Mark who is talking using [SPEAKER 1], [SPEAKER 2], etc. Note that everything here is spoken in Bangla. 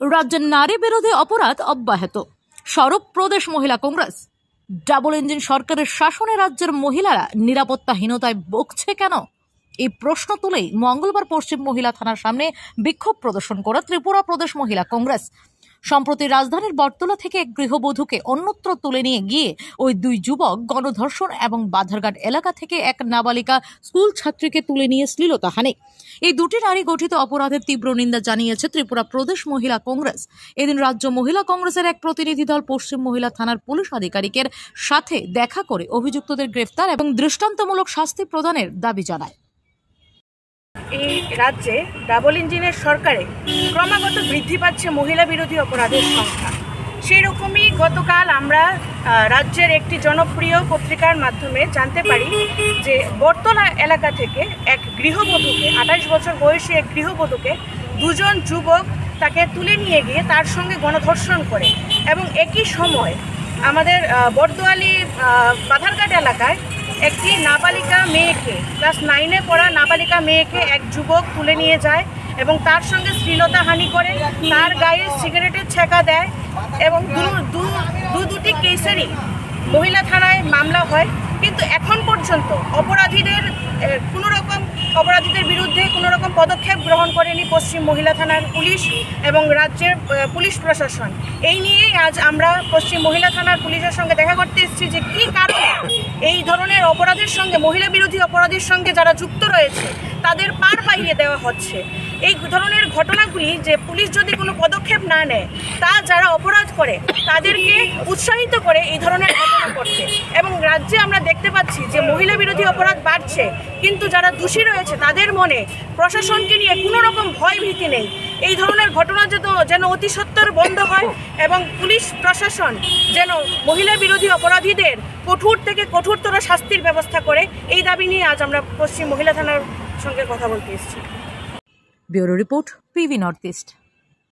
[SPEAKER 1] রাজ্যের নারী বিরোধী অপরাধ অব্যাহত। সরব প্রদেশ মহিলা কংগ্রেস। ডাবল ইঞ্জিন সরকারের শাসনে রাজ্যের মহিলারা নিরাপত্তাহীনতায় ভুগছে কেন, এই প্রশ্ন তুলেই মঙ্গলবার পশ্চিম মহিলা থানার সামনে বিক্ষোভ প্রদর্শন করে ত্রিপুরা প্রদেশ মহিলা কংগ্রেস। সম্প্রতি রাজধানীর বটতলা থেকে এক গৃহবধূকে অন্যত্র তুলে নিয়ে গিয়ে ওই দুই যুবক গণধর্ষণ এবং বাধারঘাট এলাকা থেকে এক নাবালিকা স্কুল ছাত্রীকে তুলে নিয়ে শ্লীলতাহানি। এই দুটি নারী গঠিত অপরাধের তীব্র নিন্দা জানিয়েছে ত্রিপুরা প্রদেশ মহিলা কংগ্রেস। এদিন রাজ্য মহিলা কংগ্রেসের এক প্রতিনিধি দল পশ্চিম মহিলা থানার পুলিশ আধিকারিকের সাথে দেখা করে অভিযুক্তদের গ্রেফতার এবং দৃষ্টান্তমূলক শাস্তি প্রদানের দাবি জানায়।
[SPEAKER 2] এই রাজ্যে ডাবল ইঞ্জিনের সরকারে ক্রমাগত বৃদ্ধি পাচ্ছে মহিলা বিরোধী অপরাধের সংখ্যা। সেই রকমই গতকাল আমরা রাজ্যের একটি জনপ্রিয় পত্রিকার মাধ্যমে জানতে পারি যে বটতলা এলাকা থেকে এক গৃহবধূকে, 28 বছর বয়সী এক গৃহবধূকে দুজন যুবক তাকে তুলে নিয়ে গিয়ে তার সঙ্গে গণধর্ষণ করে এবং একই সময় আমাদের বটদোয়ালি বাধারঘাট এলাকায় একটি নাবালিকা মেয়েকে, ক্লাস 9-এ পড়া নাবালিকা মেয়েকে এক যুবক তুলে নিয়ে যায় এবং তার সঙ্গে শ্লীলতাহানি করে, তার গায়ে সিগারেটের ছেঁকা দেয় এবং দুটি কেসেরই মহিলা থানায় মামলা হয়। কিন্তু এখন পর্যন্ত অপরাধীদের বিরুদ্ধে কোনো রকম পদক্ষেপ গ্রহণ করেনি পশ্চিম মহিলা থানার পুলিশ এবং রাজ্যের পুলিশ প্রশাসন। এই নিয়েই আজ আমরা পশ্চিম মহিলা থানার পুলিশের সঙ্গে দেখা করতে এসেছি যে কী কারণে এই ধরনের অপরাধের সঙ্গে, মহিলা বিরোধী অপরাধের সঙ্গে যারা যুক্ত রয়েছে তাদের পার পাইয়ে দেওয়া হচ্ছে। এই ধরনের ঘটনাগুলি যে পুলিশ যদি কোনো পদক্ষেপ না নেয়, তা যারা অপরাধ করে তাদেরকে উৎসাহিত করে এই ধরনের ঘটনা করতে। এবং রাজ্যে আমরা দেখতে পাচ্ছি যে মহিলা বিরোধী অপরাধ বাড়ছে, কিন্তু যারা দোষী রয়েছে তাদের মনে প্রশাসনকে নিয়ে কোনো রকম ভয় ভীতি নেই। এই ধরনের ঘটনা যেন অতি সত্বর বন্ধ হয় এবং পুলিশ প্রশাসন যেন মহিলা বিরোধী অপরাধীদের কঠোর থেকে কঠোরতর শাস্তির ব্যবস্থা করে, এই দাবি নিয়ে আজ আমরা পশ্চিম মহিলা থানার সঙ্গে কথা বলতে এসেছি।
[SPEAKER 1] Bureau report, PV north east.